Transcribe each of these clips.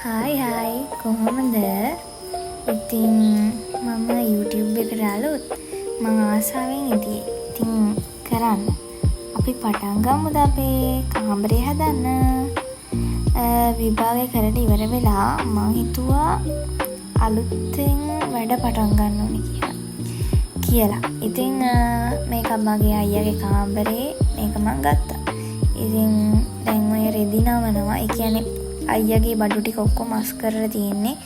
Hi කොහොමද? ඉතින් මම YouTube එකට අලුත්. මම ආසාවෙන් ඉතින් කරන්න. අපි පටන් ගමුද අපේ කාමරේ හදන්න. විභාගය කරලා ඉවර වෙලා මම හිතුවා අලුතෙන් වැඩ පටන් ගන්න ඕනේ කියලා. ඉතින් මේක මගේ අයියාගේ කාමරේ මේක මම ගත්තා. ඉතින් දැන් ඔය රෙදි නවනවා. ඒ කියන්නේ අයියාගේ බඩු ටික ඔක්කොම මස් කරලා තියෙන්නේ.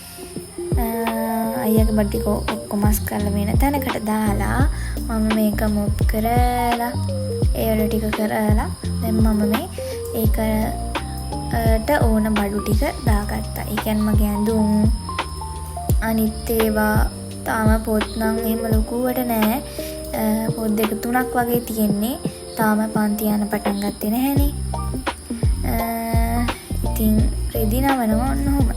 අයියාගේ බඩු ටික ඔක්කොම මස් කරලා වෙන තැනකට දාලා මම මේක මොප් කරලා ඒ වල ටික කරලා දැන් මම මේ ඒකට ඕන බඩු ටික දාගත්තා. ඒ කියන්නේ මගේ ඇඳුම් අනිත් ඒවා තාම පොත් නම් එහෙම ලොකුවට නෑ. පොත් 2-3ක් වගේ තියෙන්නේ. තාම පන්ති යන පටන් ගත්තේ නැහනේ. ඉතින් රෙදි නවනවා ඔන්න ඔහොම.